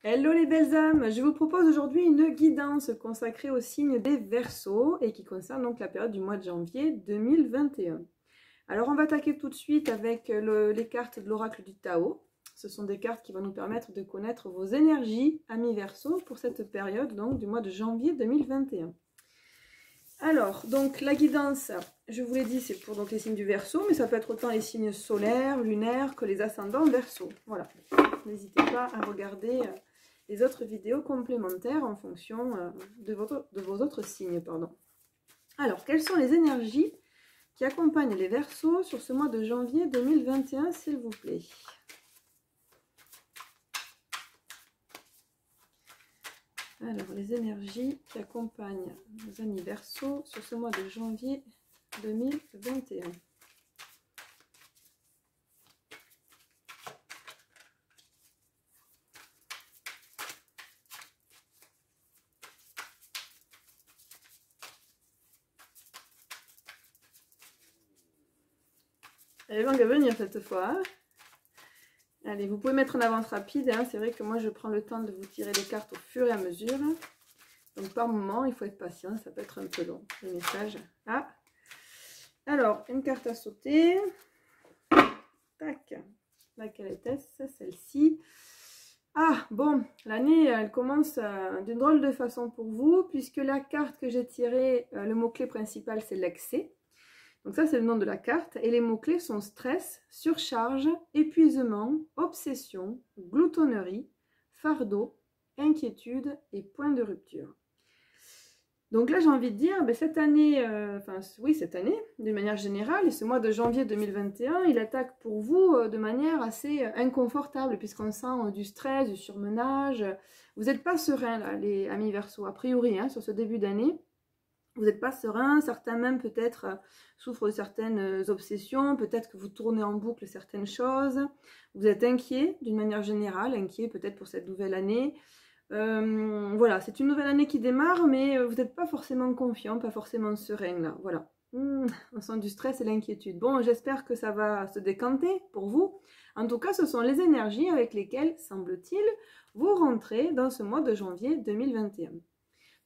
Hello les belles âmes, je vous propose aujourd'hui une guidance consacrée au signe des Verseaux et qui concerne donc la période du mois de janvier 2021. Alors on va attaquer tout de suite avec les cartes de l'oracle du Tao. Ce sont des cartes qui vont nous permettre de connaître vos énergies, amis Verseaux, pour cette période donc du mois de janvier 2021. Alors, donc la guidance, je vous l'ai dit, c'est pour donc les signes du Verseau, mais ça peut être autant les signes solaires, lunaires que les ascendants Verseau. Voilà, n'hésitez pas à regarder les autres vidéos complémentaires en fonction de vos autres signes. Alors, quelles sont les énergies qui accompagnent les Verseaux sur ce mois de janvier 2021, s'il vous plaît? Alors, les énergies qui accompagnent nos amis Verseaux sur ce mois de janvier 2021. Elle est longue à venir cette fois. Hein? Allez, vous pouvez mettre en avance rapide. Hein? C'est vrai que moi, je prends le temps de vous tirer les cartes au fur et à mesure. Donc, par moment, il faut être patient. Ça peut être un peu long, les messages. Ah! Alors, une carte à sauter. Tac. Laquelle était-ce? Celle-ci. Ah, bon, l'année, elle commence d'une drôle de façon pour vous, puisque la carte que j'ai tirée, le mot-clé principal, c'est l'excès. Donc ça, c'est le nom de la carte. Et les mots-clés sont stress, surcharge, épuisement, obsession, gloutonnerie, fardeau, inquiétude et point de rupture. Donc là, j'ai envie de dire, cette année, cette année, d'une manière générale, et ce mois de janvier 2021, il attaque pour vous de manière assez inconfortable, puisqu'on sent du stress, du surmenage. Vous n'êtes pas serein, là, les amis Verseaux, a priori, hein, sur ce début d'année. Vous n'êtes pas serein, certains même peut-être souffrent de certaines obsessions, peut-être que vous tournez en boucle certaines choses. Vous êtes inquiet d'une manière générale, inquiet peut-être pour cette nouvelle année. Voilà, c'est une nouvelle année qui démarre, mais vous n'êtes pas forcément confiant, pas forcément serein là. Voilà, on sent du stress et l'inquiétude. Bon, j'espère que ça va se décanter pour vous. En tout cas, ce sont les énergies avec lesquelles, semble-t-il, vous rentrez dans ce mois de janvier 2021.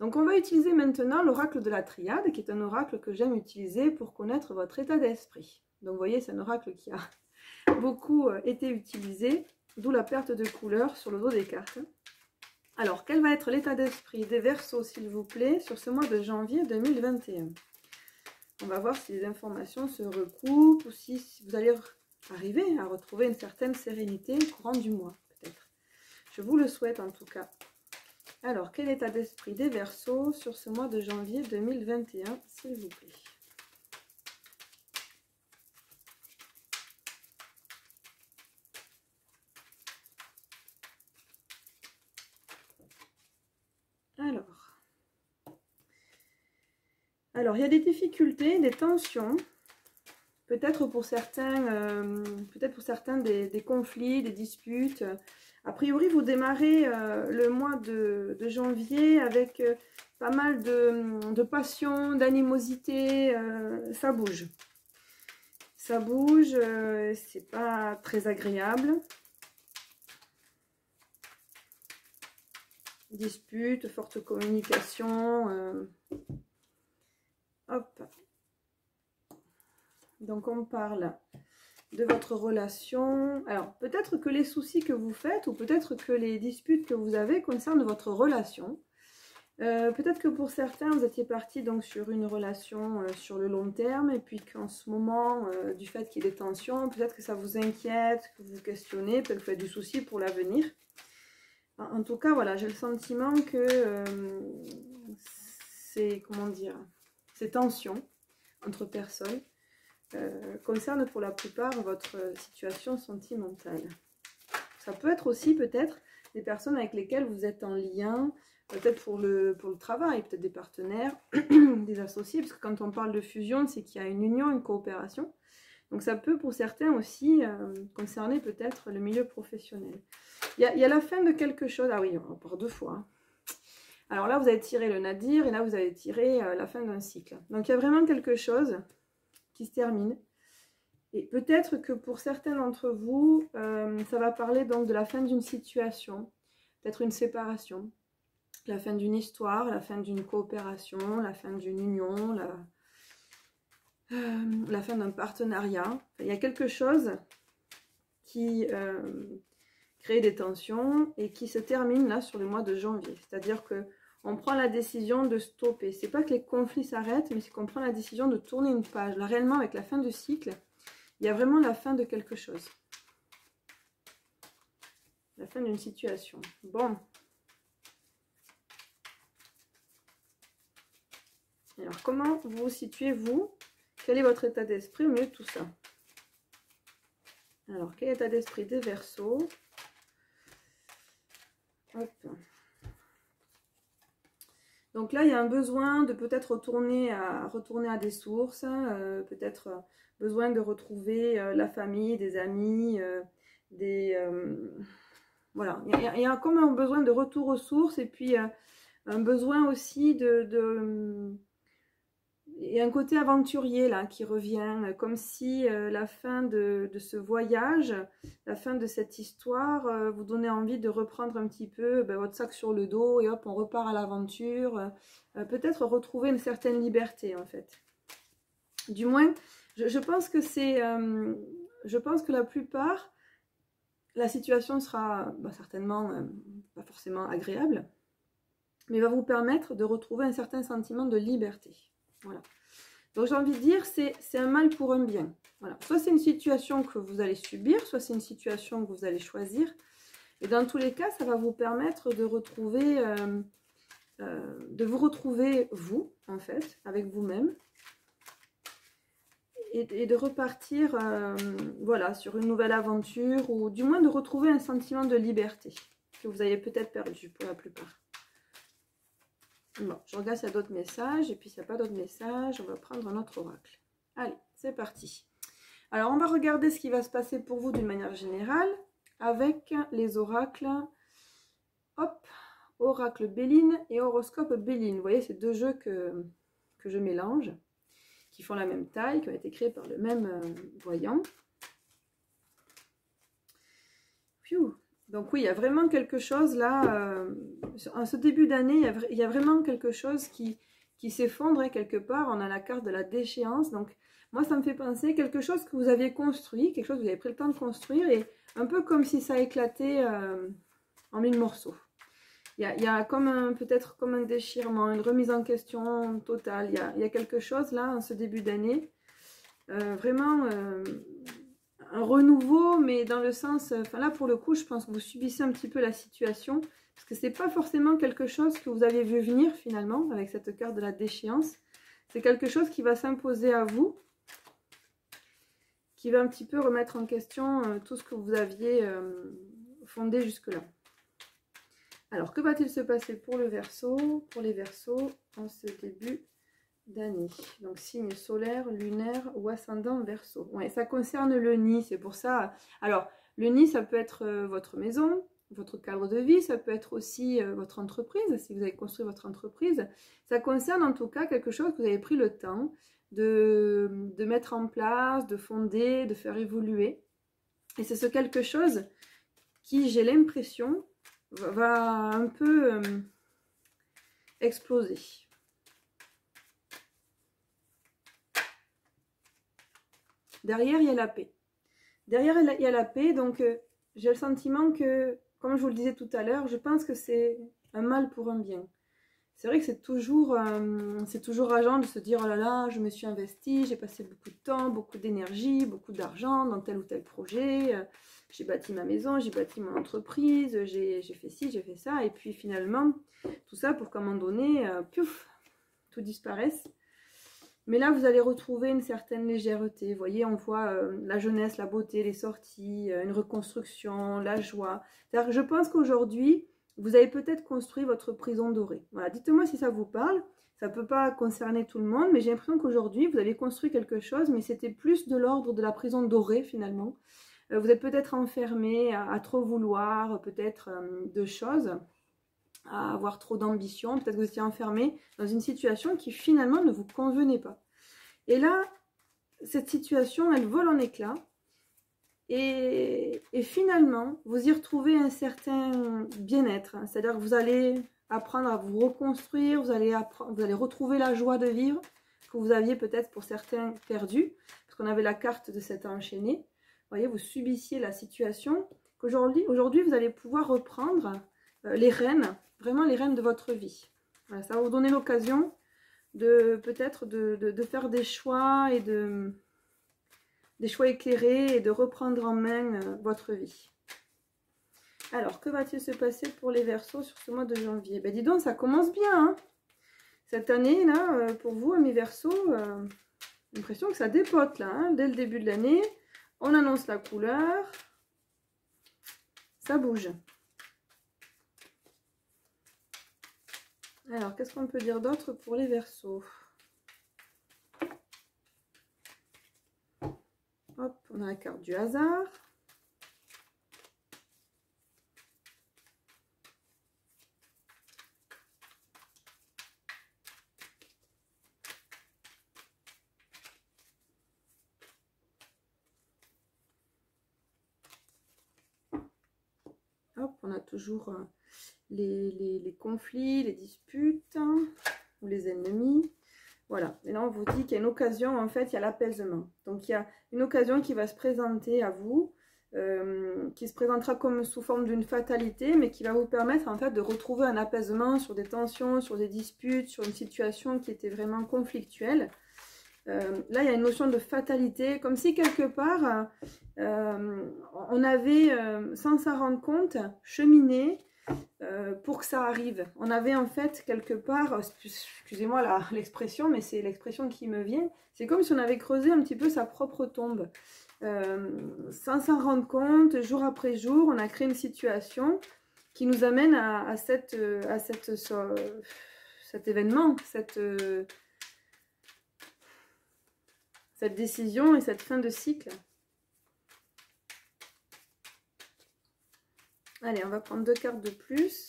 Donc on va utiliser maintenant l'oracle de la Triade, qui est un oracle que j'aime utiliser pour connaître votre état d'esprit. Donc vous voyez, c'est un oracle qui a beaucoup été utilisé, d'où la perte de couleur sur le dos des cartes. Alors, quel va être l'état d'esprit des Verseaux, s'il vous plaît, sur ce mois de janvier 2021? On va voir si les informations se recoupent ou si vous allez arriver à retrouver une certaine sérénité au courant du mois, peut-être. Je vous le souhaite en tout cas. Alors, quel état d'esprit des Verseaux sur ce mois de janvier 2021, s'il vous plaît? Alors, il y a des difficultés, des tensions, peut-être pour certains, des conflits, des disputes. A priori, vous démarrez le mois de janvier avec pas mal de passion, d'animosité, ça bouge. Ça bouge, c'est pas très agréable. Dispute, forte communication. Hop. Donc on parle de votre relation. Alors peut-être que les soucis que vous faites ou peut-être que les disputes que vous avez concernent votre relation. Peut-être que pour certains vous étiez parti donc sur une relation sur le long terme et puis qu'en ce moment du fait qu'il y ait des tensions, peut-être que ça vous inquiète, que vous vous questionnez, peut-être que vous faites du souci pour l'avenir. En tout cas voilà, j'ai le sentiment que c'est, comment dire, ces tensions entre personnes concernent pour la plupart votre situation sentimentale. Ça peut être aussi peut-être des personnes avec lesquelles vous êtes en lien, peut-être pour le travail, peut-être des partenaires, des associés, parce que quand on parle de fusion, c'est qu'il y a une union, une coopération. Donc ça peut pour certains aussi concerner peut-être le milieu professionnel. Il y a la fin de quelque chose, ah oui, on part deux fois, hein. Alors là, vous avez tiré le nadir et là, vous avez tiré la fin d'un cycle. Donc, il y a vraiment quelque chose qui se termine. Et peut-être que pour certains d'entre vous, ça va parler donc de la fin d'une situation. peut-être une séparation, la fin d'une histoire, la fin d'une coopération, la fin d'une union, la fin d'un partenariat. Il y a quelque chose qui crée des tensions et qui se termine là sur le mois de janvier. C'est-à-dire que on prend la décision de stopper. C'est pas que les conflits s'arrêtent, mais c'est qu'on prend la décision de tourner une page. Là, réellement, avec la fin du cycle, il y a vraiment la fin de quelque chose. La fin d'une situation. Bon. Alors, comment vous vous situez, vous? Quel est votre état d'esprit au milieu de tout ça? Alors, quel état d'esprit des Verseaux? Hop. Donc là, il y a un besoin de peut-être retourner à des sources, peut-être besoin de retrouver la famille, des amis, voilà. Il y a comme un besoin de retour aux sources et puis un besoin aussi il y a un côté aventurier là qui revient, comme si la fin de ce voyage, la fin de cette histoire vous donnait envie de reprendre un petit peu votre sac sur le dos et hop, on repart à l'aventure. Peut-être retrouver une certaine liberté en fait. Du moins, je pense que c'est... je pense que la plupart, la situation sera certainement pas forcément agréable, mais va vous permettre de retrouver un certain sentiment de liberté. Voilà. Donc j'ai envie de dire, c'est un mal pour un bien. Voilà. Soit c'est une situation que vous allez subir, soit c'est une situation que vous allez choisir. Et dans tous les cas, ça va vous permettre de retrouver, vous, en fait, avec vous-même. Et de repartir, voilà, sur une nouvelle aventure, ou du moins de retrouver un sentiment de liberté que vous avez peut-être perdu pour la plupart. Bon, je regarde s'il y a d'autres messages, et puis s'il n'y a pas d'autres messages, on va prendre un autre oracle. Allez, c'est parti. Alors, on va regarder ce qui va se passer pour vous d'une manière générale, avec les oracles, hop, oracle Béline et horoscope Béline. Vous voyez, c'est deux jeux que je mélange, qui font la même taille, qui ont été créés par le même voyant. Pfiou. Donc oui, il y a vraiment quelque chose là, en ce début d'année, il y a vraiment quelque chose qui s'effondre quelque part. On a la carte de la déchéance, donc moi ça me fait penser quelque chose que vous aviez construit, quelque chose que vous avez pris le temps de construire, et un peu comme si ça éclatait en mille morceaux. Il y a comme peut-être comme un déchirement, une remise en question totale. Il y a quelque chose là, en ce début d'année, vraiment... un renouveau, mais dans le sens, enfin là pour le coup je pense que vous subissez un petit peu la situation, parce que c'est pas forcément quelque chose que vous avez vu venir finalement avec cette carte de la déchéance. C'est quelque chose qui va s'imposer à vous, qui va un petit peu remettre en question tout ce que vous aviez fondé jusque là. Alors que va-t-il se passer pour le Verseau, pour les Verseaux en ce début d'année? Donc signe solaire, lunaire ou ascendant Verseau. Ouais, ça concerne le nid, c'est pour ça. Alors le nid, ça peut être votre maison, votre cadre de vie, ça peut être aussi votre entreprise, si vous avez construit votre entreprise. Ça concerne en tout cas quelque chose que vous avez pris le temps de mettre en place, de fonder, de faire évoluer. Et c'est ce quelque chose qui, j'ai l'impression, va un peu exploser. Derrière, il y a la paix. Derrière, il y a la paix, donc j'ai le sentiment que, comme je vous le disais tout à l'heure, je pense que c'est un mal pour un bien. C'est vrai que c'est toujours rageant de se dire « Oh là là, je me suis investie, j'ai passé beaucoup de temps, beaucoup d'énergie, beaucoup d'argent dans tel ou tel projet, j'ai bâti ma maison, j'ai bâti mon entreprise, j'ai fait ci, j'ai fait ça. » Et puis finalement, tout ça pour qu'à un moment donné, piouf, tout disparaisse. Mais là, vous allez retrouver une certaine légèreté. Vous voyez, on voit la jeunesse, la beauté, les sorties, une reconstruction, la joie. C'est-à-dire que je pense qu'aujourd'hui, vous avez peut-être construit votre prison dorée. Voilà, dites-moi si ça vous parle. Ça ne peut pas concerner tout le monde, mais j'ai l'impression qu'aujourd'hui, vous avez construit quelque chose, mais c'était plus de l'ordre de la prison dorée, finalement. Vous êtes peut-être enfermé à trop vouloir, peut-être de choses, à avoir trop d'ambition. Peut-être que vous étiez enfermé dans une situation qui, finalement, ne vous convenait pas. Et là, cette situation, elle vole en éclats. Et finalement, vous y retrouvez un certain bien-être. Hein. C'est-à-dire que vous allez apprendre à vous reconstruire, vous allez retrouver la joie de vivre que vous aviez peut-être pour certains perdu, parce qu'on avait la carte de cet enchaîné. Vous voyez, vous subissiez la situation, qu'aujourd'hui, vous allez pouvoir reprendre les rênes, vraiment les rênes de votre vie. Voilà, ça va vous donner l'occasion de peut-être de faire des choix et des choix éclairés et de reprendre en main votre vie. Alors, que va-t-il se passer pour les Verseaux sur ce mois de janvier? Ben dis donc, ça commence bien, hein. Cette année, là, pour vous, mes Verseaux, j'ai l'impression que ça dépote, là, hein. Dès le début de l'année, on annonce la couleur, ça bouge. Alors, qu'est-ce qu'on peut dire d'autre pour les Verseaux? Hop, on a la carte du hasard. Hop, on a toujours les conflits, les disputes, hein, ou les ennemis. Voilà, et là on vous dit qu'il y a une occasion, en fait, il y a l'apaisement. Donc il y a une occasion qui va se présenter à vous, qui se présentera comme sous forme d'une fatalité, mais qui va vous permettre en fait de retrouver un apaisement sur des tensions, sur des disputes, sur une situation qui était vraiment conflictuelle. Là il y a une notion de fatalité, comme si quelque part on avait, sans s'en rendre compte, cheminé pour que ça arrive. On avait en fait quelque part, excusez-moi l'expression, mais c'est l'expression qui me vient, c'est comme si on avait creusé un petit peu sa propre tombe. Sans s'en rendre compte, jour après jour, on a créé une situation qui nous amène à cet événement, cette décision et cette fin de cycle. Allez, on va prendre 2 cartes de plus.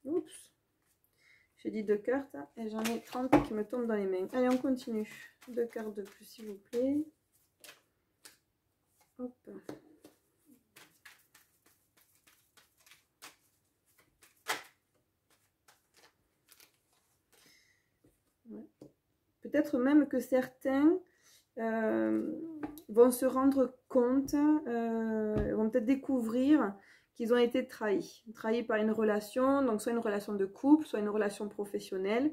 Oups. J'ai dit 2 cartes hein, et j'en ai 30 qui me tombent dans les mains. Allez, on continue. 2 cartes de plus, s'il vous plaît. Hop. Ouais. Peut-être même que certains vont se rendre compte, vont peut-être découvrir qu'ils ont été trahis par une relation, donc soit une relation de couple, soit une relation professionnelle,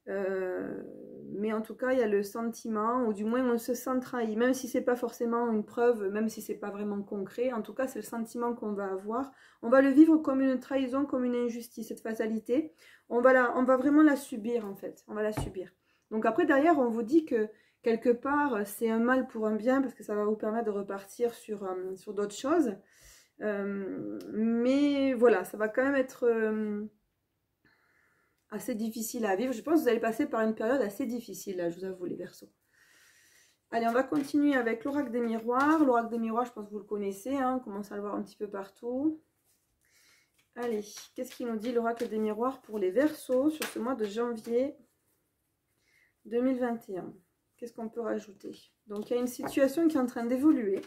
mais en tout cas il y a le sentiment, ou du moins on se sent trahi, même si c'est pas forcément une preuve, même si c'est pas vraiment concret, en tout cas c'est le sentiment qu'on va avoir, on va le vivre comme une trahison, comme une injustice, cette fatalité, on va vraiment la subir en fait, on va la subir. Donc après derrière on vous dit que quelque part, c'est un mal pour un bien parce que ça va vous permettre de repartir sur d'autres choses. Mais voilà, ça va quand même être assez difficile à vivre. Je pense que vous allez passer par une période assez difficile, là, je vous avoue, les Verseaux. Allez, on va continuer avec l'oracle des miroirs. L'oracle des miroirs, je pense que vous le connaissez, hein, on commence à le voir un petit peu partout. Allez, qu'est-ce qu'il nous dit l'oracle des miroirs pour les Verseaux sur ce mois de janvier 2021? Qu'est-ce qu'on peut rajouter? Donc, il y a une situation qui est en train d'évoluer.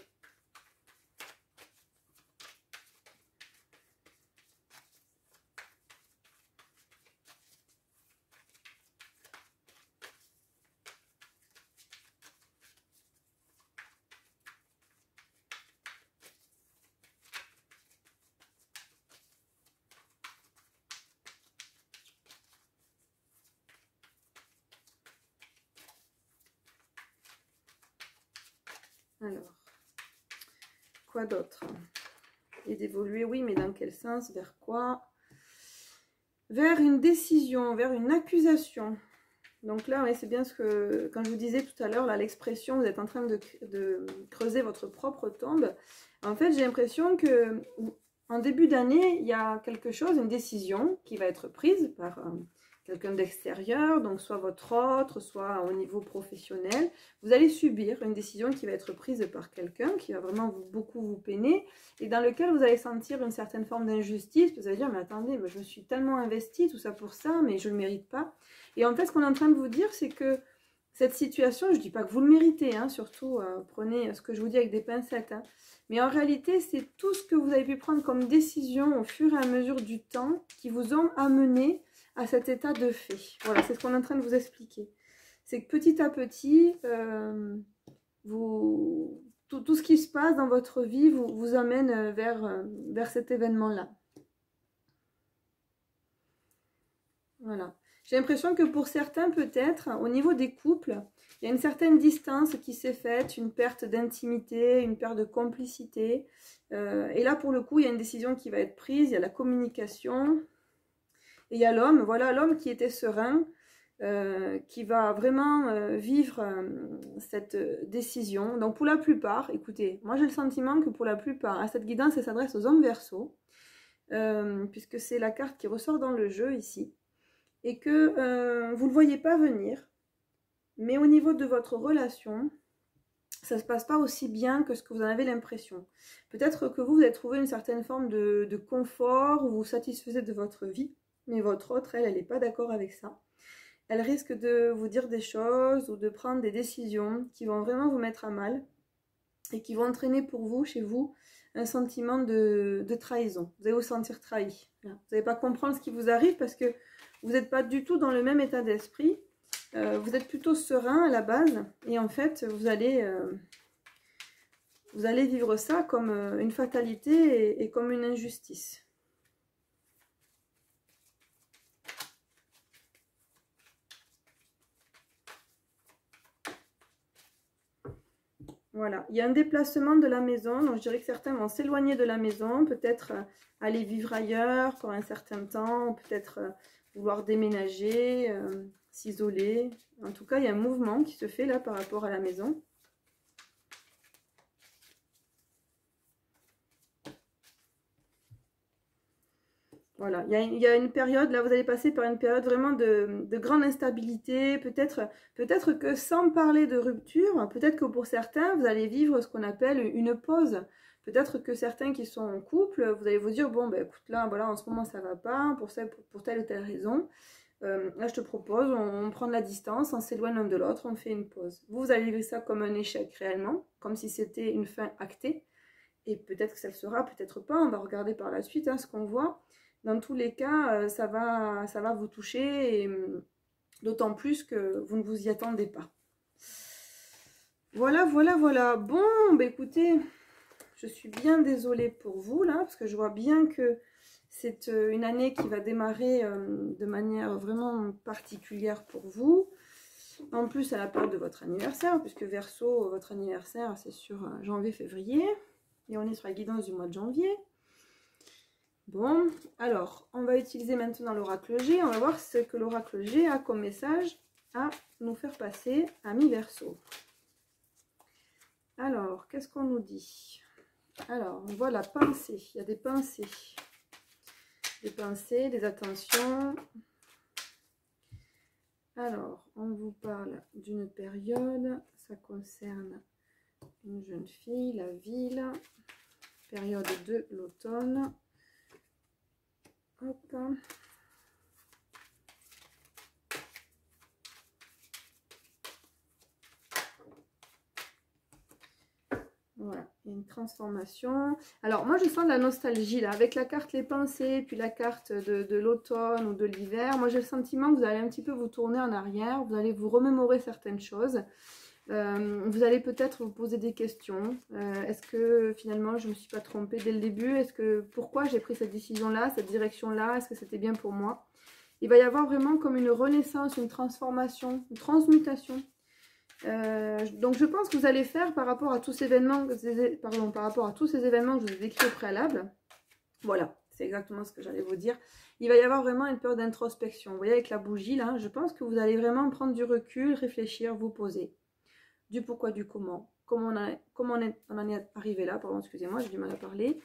Alors, quoi d'autre? Et d'évoluer, oui, mais dans quel sens? Vers quoi? Vers une décision, vers une accusation. Donc là, ouais, c'est bien ce que, quand je vous disais tout à l'heure, là, l'expression, vous êtes en train de creuser votre propre tombe. En fait, j'ai l'impression que en début d'année, il y a quelque chose, une décision qui va être prise par quelqu'un d'extérieur, donc soit votre autre, soit au niveau professionnel. Vous allez subir une décision qui va être prise par quelqu'un qui va vraiment beaucoup vous peiner et dans lequel vous allez sentir une certaine forme d'injustice. Vous allez dire, mais attendez, mais je me suis tellement investie, tout ça pour ça, mais je ne le mérite pas. Et en fait, ce qu'on est en train de vous dire, c'est que cette situation, je ne dis pas que vous le méritez, hein, surtout prenez ce que je vous dis avec des pincettes, hein, mais en réalité, c'est tout ce que vous avez pu prendre comme décision au fur et à mesure du temps qui vous ont amené à cet état de fait. Voilà, c'est ce qu'on est en train de vous expliquer. C'est que petit à petit, tout ce qui se passe dans votre vie vous amène vers cet événement-là. Voilà. J'ai l'impression que pour certains, peut-être, au niveau des couples, il y a une certaine distance qui s'est faite, une perte d'intimité, une perte de complicité. Et là, pour le coup, il y a une décision qui va être prise, il y a la communication. Et il y a l'homme, voilà, l'homme qui était serein, qui va vraiment vivre cette décision. Donc pour la plupart, écoutez, moi j'ai le sentiment que pour la plupart, cette guidance, elle s'adresse aux hommes Verseaux, puisque c'est la carte qui ressort dans le jeu ici. Et que vous ne le voyez pas venir, mais au niveau de votre relation, ça ne se passe pas aussi bien que ce que vous en avez l'impression. Peut-être que vous avez trouvé une certaine forme de confort, ou vous satisfaisez de votre vie, mais votre autre, elle n'est pas d'accord avec ça. Elle risque de vous dire des choses ou de prendre des décisions qui vont vraiment vous mettre à mal et qui vont entraîner pour vous, chez vous, un sentiment de trahison. Vous allez vous sentir trahi. Vous n'allez pas comprendre ce qui vous arrive parce que vous n'êtes pas du tout dans le même état d'esprit. Vous êtes plutôt serein à la base et en fait, vous allez vivre ça comme une fatalité et comme une injustice. Voilà, il y a un déplacement de la maison, donc je dirais que certains vont s'éloigner de la maison, peut-être aller vivre ailleurs pour un certain temps, peut-être vouloir déménager, s'isoler. En tout cas, il y a un mouvement qui se fait là par rapport à la maison. Voilà, il y a une période, là vous allez passer par une période vraiment de grande instabilité, peut-être que sans parler de rupture, peut-être que pour certains, vous allez vivre ce qu'on appelle une pause. Peut-être que certains qui sont en couple, vous allez vous dire, bon, ben écoute, là, voilà, en ce moment, ça va pas, pour telle ou telle raison. Là, je te propose, on prend de la distance, on s'éloigne l'un de l'autre, on fait une pause. Vous allez vivre ça comme un échec réellement, comme si c'était une fin actée. Et peut-être que ça le sera, peut-être pas, on va regarder par la suite ce qu'on voit. Dans tous les cas, ça va vous toucher, et d'autant plus que vous ne vous y attendez pas. Voilà, voilà, voilà. Bon, bah écoutez, je suis bien désolée pour vous, là, parce que je vois bien que c'est une année qui va démarrer de manière vraiment particulière pour vous. En plus, à la période de votre anniversaire, puisque Verseau, votre anniversaire, c'est sur janvier-février. Et on est sur la guidance du mois de janvier. Bon, alors, on va utiliser maintenant l'oracle G. On va voir ce que l'oracle G a comme message à nous faire passer à mi-Verseau. Alors, qu'est-ce qu'on nous dit? Alors, on voit la pensée. Il y a des pensées. Des pensées, des attentions. Alors, on vous parle d'une période. Ça concerne une jeune fille, la ville. Période de l'automne. Hop. Voilà, il y a une transformation. Alors, moi, je sens de la nostalgie, là, avec la carte Les Pensées, puis la carte de l'automne ou de l'hiver. Moi, j'ai le sentiment que vous allez un petit peu vous tourner en arrière, vous allez vous remémorer certaines choses. Vous allez peut-être vous poser des questions. Est-ce que finalement je ne me suis pas trompée dès le début? Pourquoi j'ai pris cette décision-là, cette direction-là? Est-ce que c'était bien pour moi? Il va y avoir vraiment comme une renaissance, une transformation, une transmutation. Donc je pense que vous allez faire par rapport à tous ces événements, par rapport à tous ces événements que je vous ai décrits au préalable. Voilà, c'est exactement ce que j'allais vous dire. Il va y avoir vraiment une période d'introspection. Vous voyez avec la bougie là, je pense que vous allez vraiment prendre du recul, réfléchir, vous poser. Du pourquoi, du comment on en est arrivé là, pardon, excusez-moi, j'ai du mal à parler.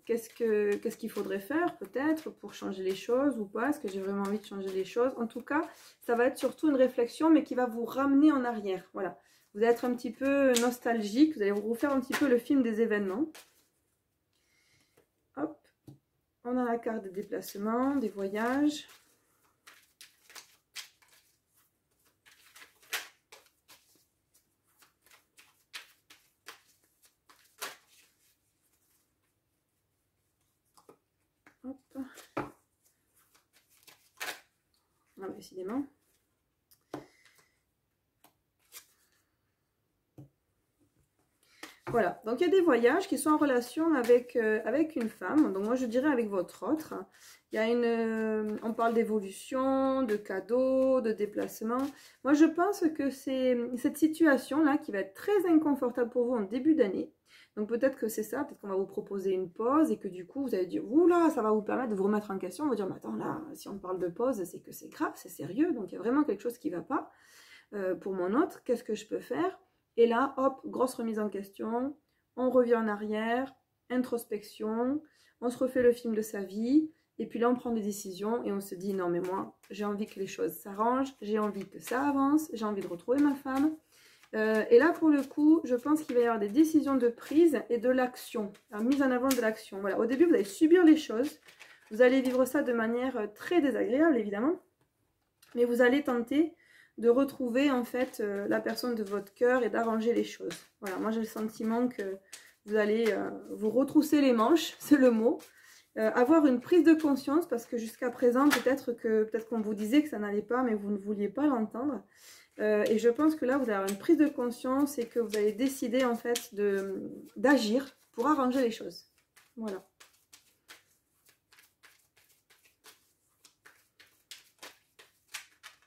Qu'est-ce qu'il faudrait faire peut-être pour changer les choses ou pas? Est-ce que j'ai vraiment envie de changer les choses? En tout cas, ça va être surtout une réflexion, mais qui va vous ramener en arrière. Voilà, vous allez être un petit peu nostalgique, vous allez vous refaire un petit peu le film des événements. Hop, on a la carte des déplacements, des voyages. Hop. Ah, décidément. Voilà, donc il y a des voyages qui sont en relation avec, avec une femme, donc moi je dirais avec votre autre. Il y a on parle d'évolution, de cadeaux, de déplacement. Moi je pense que c'est cette situation-là qui va être très inconfortable pour vous en début d'année. Donc peut-être que c'est ça, peut-être qu'on va vous proposer une pause et que du coup vous allez dire, oula, ça va vous permettre de vous remettre en question. On va dire, mais attends là, si on parle de pause, c'est que c'est grave, c'est sérieux, donc il y a vraiment quelque chose qui ne va pas. Pour mon autre, qu'est-ce que je peux faire? Et là, hop, grosse remise en question, on revient en arrière, introspection, on se refait le film de sa vie, et puis là on prend des décisions et on se dit non mais moi j'ai envie que les choses s'arrangent, j'ai envie que ça avance, j'ai envie de retrouver ma femme. Et là pour le coup, je pense qu'il va y avoir des décisions de prise et de l'action, la mise en avant de l'action. Voilà, au début vous allez subir les choses, vous allez vivre ça de manière très désagréable évidemment, mais vous allez tenter de retrouver en fait la personne de votre cœur et d'arranger les choses. Voilà, moi j'ai le sentiment que vous allez vous retrousser les manches, c'est le mot. Avoir une prise de conscience parce que jusqu'à présent peut-être qu'on vous disait que ça n'allait pas mais vous ne vouliez pas l'entendre. Et je pense que là vous allez avoir une prise de conscience et que vous allez décider en fait d'agir pour arranger les choses. Voilà.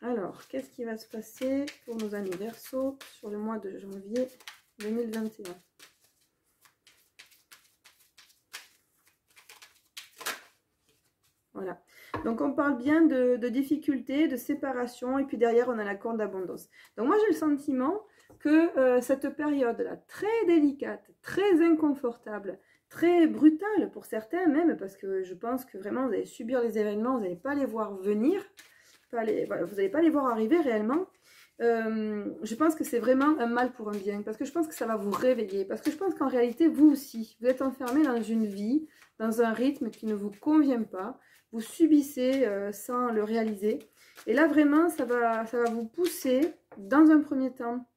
Alors, qu'est-ce qui va se passer pour nos amis Verseau sur le mois de janvier 2021? Voilà. Donc, on parle bien de difficultés, de séparation, et puis derrière, on a la corde d'abondance. Donc, moi, j'ai le sentiment que cette période-là, très délicate, très inconfortable, très brutale pour certains même, parce que je pense que vraiment, vous allez subir les événements, vous n'allez pas les voir venir. Voilà, vous n'allez pas les voir arriver réellement. Je pense que c'est vraiment un mal pour un bien, parce que je pense que ça va vous réveiller, parce que je pense qu'en réalité, vous aussi, vous êtes enfermé dans une vie, dans un rythme qui ne vous convient pas, vous subissez sans le réaliser, et là vraiment, ça va vous pousser, dans un premier temps,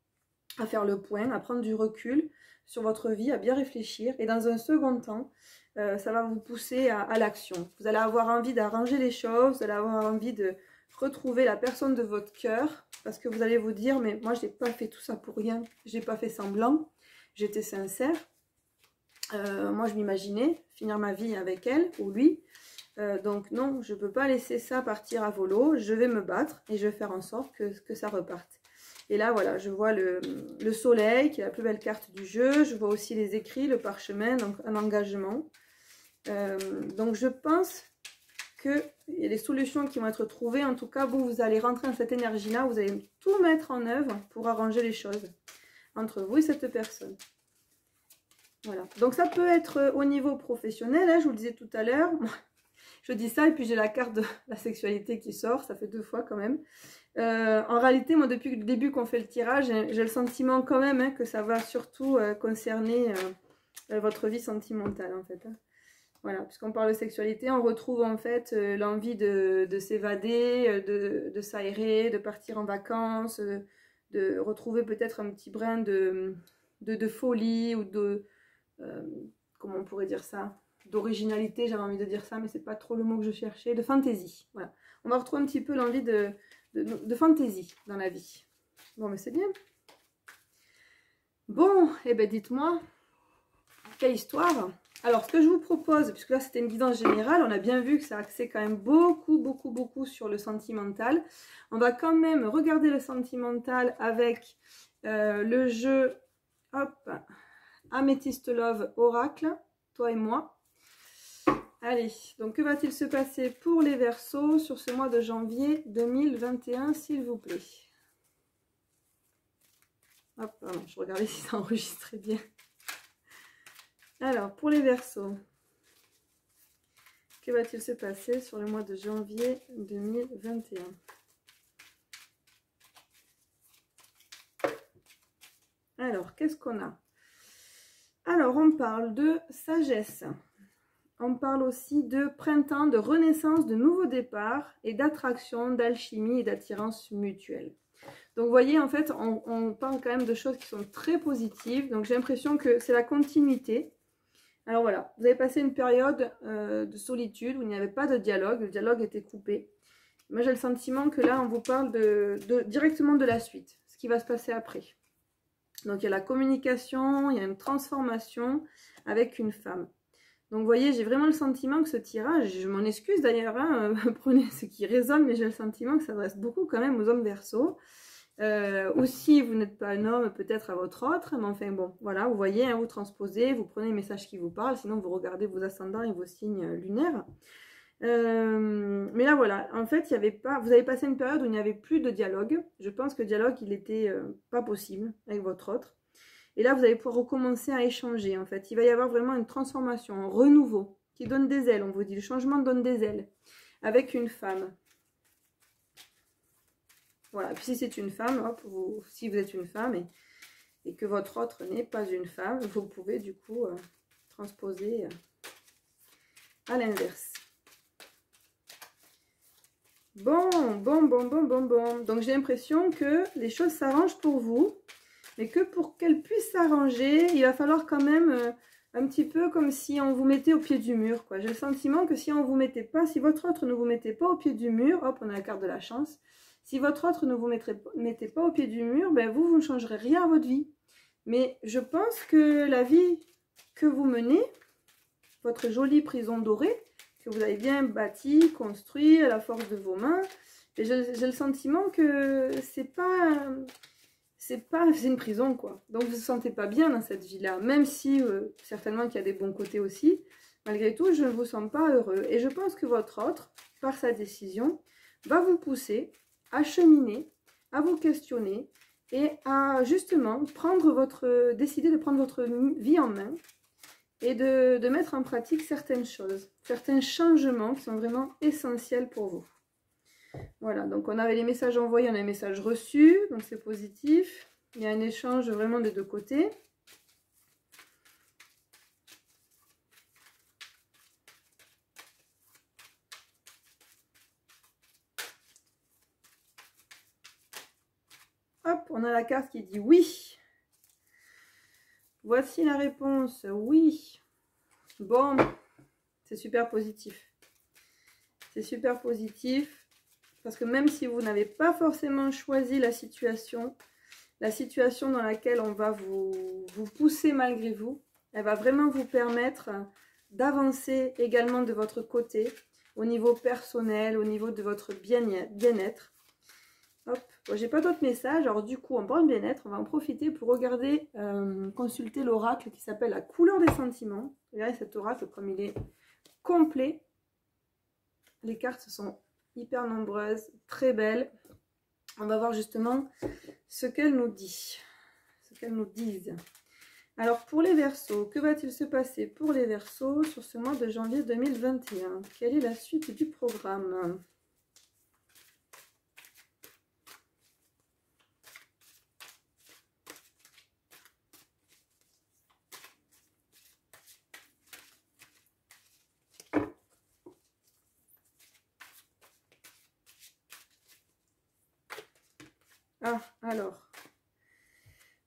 à faire le point, à prendre du recul sur votre vie, à bien réfléchir, et dans un second temps, ça va vous pousser à l'action. Vous allez avoir envie d'arranger les choses, vous allez avoir envie de retrouver la personne de votre cœur, parce que vous allez vous dire, mais moi je n'ai pas fait tout ça pour rien, je n'ai pas fait semblant, j'étais sincère, moi je m'imaginais finir ma vie avec elle ou lui, donc non, je ne peux pas laisser ça partir à volo, je vais me battre et je vais faire en sorte que ça reparte. Et là voilà, je vois le soleil qui est la plus belle carte du jeu, je vois aussi les écrits, le parchemin, donc un engagement. Donc je pense qu'il y a des solutions qui vont être trouvées. En tout cas, vous allez rentrer dans cette énergie-là, vous allez tout mettre en œuvre pour arranger les choses entre vous et cette personne. Voilà. Donc ça peut être au niveau professionnel, hein, je vous le disais tout à l'heure. Je dis ça et puis j'ai la carte de la sexualité qui sort, ça fait 2 fois quand même. En réalité, moi depuis le début qu'on fait le tirage, j'ai le sentiment quand même hein, que ça va surtout concerner votre vie sentimentale en fait. Hein. Voilà, puisqu'on parle de sexualité, on retrouve en fait l'envie de s'évader, de s'aérer, de partir en vacances, de retrouver peut-être un petit brin de folie ou de, comment on pourrait dire ça, d'originalité, j'avais envie de dire ça, mais c'est pas trop le mot que je cherchais, de fantaisie. Voilà, on va retrouver un petit peu l'envie de fantaisie dans la vie. Bon, mais c'est bien. Bon, et ben dites-moi, quelle histoire. Alors, ce que je vous propose, puisque là c'était une guidance générale, on a bien vu que ça axait quand même beaucoup sur le sentimental. On va quand même regarder le sentimental avec le jeu, hop, Amethyst Love Oracle, toi et moi. Allez, donc que va-t-il se passer pour les Verseaux sur ce mois de janvier 2021, s'il vous plaît? Hop, pardon, je regardais si ça enregistrait bien. Alors, pour les Verseaux, que va-t-il se passer sur le mois de janvier 2021? Alors, qu'est-ce qu'on a? Alors, on parle de sagesse. On parle aussi de printemps, de renaissance, de nouveau départ et d'attraction, d'alchimie et d'attirance mutuelle. Donc, vous voyez, en fait, on parle quand même de choses qui sont très positives. Donc, j'ai l'impression que c'est la continuité. Alors voilà, vous avez passé une période de solitude où il n'y avait pas de dialogue, le dialogue était coupé. Moi j'ai le sentiment que là on vous parle directement de la suite, ce qui va se passer après. Donc il y a la communication, il y a une transformation avec une femme. Donc vous voyez, j'ai vraiment le sentiment que ce tirage, je m'en excuse d'ailleurs, hein, prenez ce qui résonne, mais j'ai le sentiment que ça s'adresse beaucoup quand même aux hommes Verseaux. Ou si vous n'êtes pas un homme, peut-être à votre autre, mais enfin bon, voilà, vous voyez, hein, vous transposez, vous prenez les messages qui vous parlent, sinon vous regardez vos ascendants et vos signes lunaires. Mais là voilà, en fait, il y avait pas, vous avez passé une période où il n'y avait plus de dialogue. Je pense que le dialogue, il était pas possible avec votre autre. Et là, vous allez pouvoir recommencer à échanger, en fait. Il va y avoir vraiment une transformation, un renouveau qui donne des ailes. On vous dit, le changement donne des ailes avec une femme. Voilà, puis si c'est une femme, hop, si vous êtes une femme et que votre autre n'est pas une femme, vous pouvez du coup transposer à l'inverse. Bon. Donc j'ai l'impression que les choses s'arrangent pour vous, mais que pour qu'elles puissent s'arranger, il va falloir quand même un petit peu comme si on vous mettait au pied du mur, quoi. J'ai le sentiment que si on vous mettait pas, si votre autre ne vous mettait pas au pied du mur, hop, on a la carte de la chance. Si votre autre ne vous mettez pas au pied du mur, ben vous ne changerez rien à votre vie. Mais je pense que la vie que vous menez, votre jolie prison dorée, que vous avez bien bâtie, construite à la force de vos mains, j'ai le sentiment que c'est une prison, quoi. Donc vous ne vous sentez pas bien dans cette vie-là, même si certainement qu'il y a des bons côtés aussi. Malgré tout, je ne vous sens pas heureux. Et je pense que votre autre, par sa décision, va vous pousser à cheminer, à vous questionner et à justement décider de prendre votre vie en main et de mettre en pratique certaines choses, certains changements qui sont vraiment essentiels pour vous. Voilà, donc on avait les messages envoyés, on a les messages reçus, donc c'est positif. Il y a un échange vraiment des deux côtés. Hop, on a la carte qui dit oui. Voici la réponse, oui. Bon, c'est super positif. C'est super positif parce que même si vous n'avez pas forcément choisi la situation dans laquelle on va vous pousser malgré vous, elle va vraiment vous permettre d'avancer également de votre côté au niveau personnel, au niveau de votre bien-être. Hop, bon, j'ai pas d'autres messages, alors du coup, en parlant de bien-être, on va en profiter pour regarder, consulter l'oracle qui s'appelle la couleur des sentiments. Regardez cet oracle comme il est complet. Les cartes sont hyper nombreuses, très belles. On va voir justement ce qu'elles nous disent. Alors pour les Verseaux, que va-t-il se passer pour les Verseaux sur ce mois de janvier 2021? Quelle est la suite du programme? Ah, alors.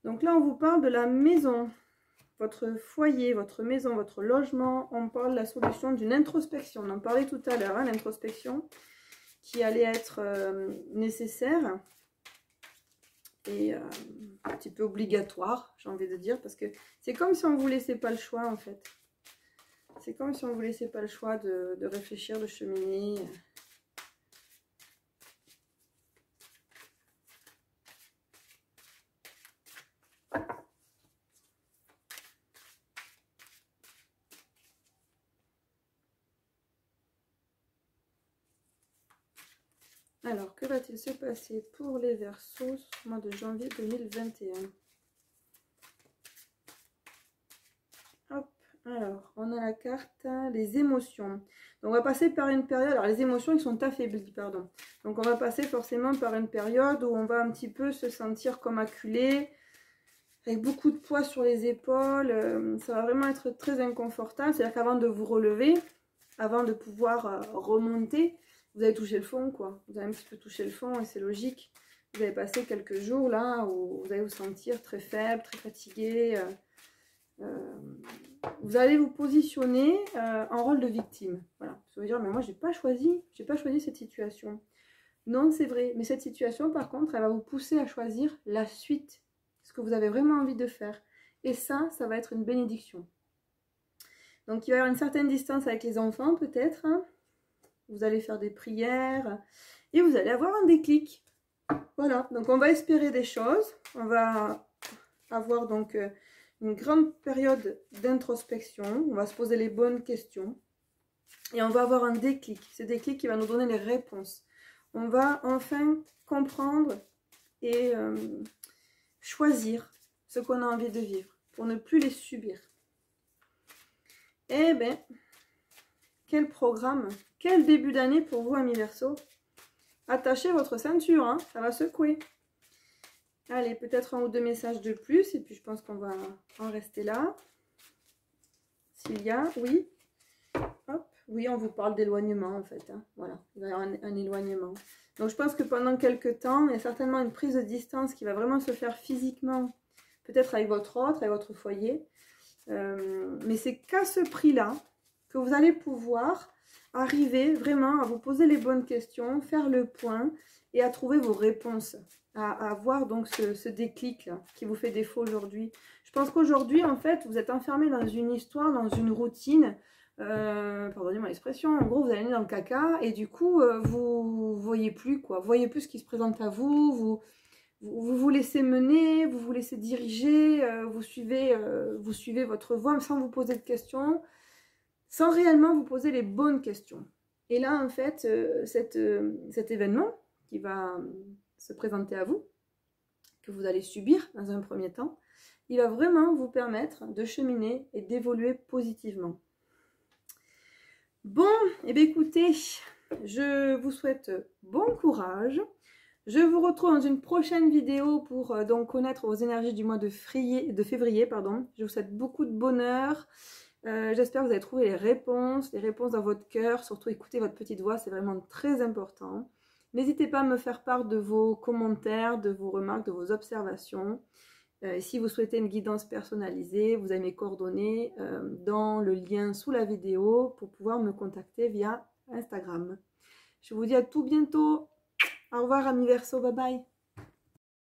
Donc là, on vous parle de la maison, votre foyer, votre maison, votre logement. On parle de la solution d'une introspection. On en parlait tout à l'heure, hein, l'introspection qui allait être nécessaire et un petit peu obligatoire, j'ai envie de dire, parce que c'est comme si on ne vous laissait pas le choix, en fait. C'est comme si on ne vous laissait pas le choix de réfléchir, de cheminer. Alors, que va-t-il se passer pour les Verseaux au mois de janvier 2021? Hop, alors, on a la carte les émotions. Donc, on va passer par une période, alors les émotions, ils sont affaiblies, pardon. Donc, on va passer forcément par une période où on va un petit peu se sentir comme acculé, avec beaucoup de poids sur les épaules. Ça va vraiment être très inconfortable. C'est-à-dire qu'avant de vous relever, avant de pouvoir remonter, vous avez touché le fond, quoi. Vous avez un petit peu touché le fond et c'est logique. Vous avez passé quelques jours là où vous allez vous sentir très faible, très fatigué. Vous vous allez vous positionner en rôle de victime. Voilà. Ça veut dire, mais moi, j'ai pas choisi cette situation. Non, c'est vrai. Mais cette situation, par contre, elle va vous pousser à choisir la suite. Ce que vous avez vraiment envie de faire. Et ça va être une bénédiction. Donc, il va y avoir une certaine distance avec les enfants, peut-être. Hein. Vous allez faire des prières. Et vous allez avoir un déclic. Voilà. Donc, on va espérer des choses. On va avoir donc une grande période d'introspection. On va se poser les bonnes questions. Et on va avoir un déclic. Ce déclic qui va nous donner les réponses. On va enfin comprendre et choisir ce qu'on a envie de vivre pour ne plus les subir. Eh bien, quel programme, quel début d'année pour vous, amis Verseau. Attachez votre ceinture, hein, ça va secouer. Allez, peut-être un ou deux messages de plus et puis je pense qu'on va en rester là. S'il y a, oui. Hop. Oui, on vous parle d'éloignement en fait. Hein. Voilà, il va y avoir un éloignement. Donc je pense que pendant quelques temps, il y a certainement une prise de distance qui va vraiment se faire physiquement, peut-être avec votre autre, avec votre foyer. Mais c'est qu'à ce prix-là que vous allez pouvoir arriver vraiment à vous poser les bonnes questions, faire le point et à trouver vos réponses. À avoir donc ce déclic-là qui vous fait défaut aujourd'hui. Je pense qu'aujourd'hui, en fait, vous êtes enfermé dans une histoire, dans une routine. Pardonnez-moi l'expression, en gros vous allez dans le caca et du coup vous voyez plus quoi, vous voyez plus ce qui se présente à vous, vous laissez mener, vous vous laissez diriger, vous suivez votre voie sans vous poser de questions, sans réellement vous poser les bonnes questions. Et là en fait cet événement qui va se présenter à vous, que vous allez subir dans un premier temps, il va vraiment vous permettre de cheminer et d'évoluer positivement. Bon, et bien écoutez, je vous souhaite bon courage. Je vous retrouve dans une prochaine vidéo pour donc connaître vos énergies du mois de février. Pardon. Je vous souhaite beaucoup de bonheur. J'espère que vous avez trouvé les réponses dans votre cœur. Surtout écoutez votre petite voix, c'est vraiment très important. N'hésitez pas à me faire part de vos commentaires, de vos remarques, de vos observations. Si vous souhaitez une guidance personnalisée, vous avez mes coordonnées dans le lien sous la vidéo pour pouvoir me contacter via Instagram. Je vous dis à tout bientôt. Au revoir, amis Verseau, bye bye.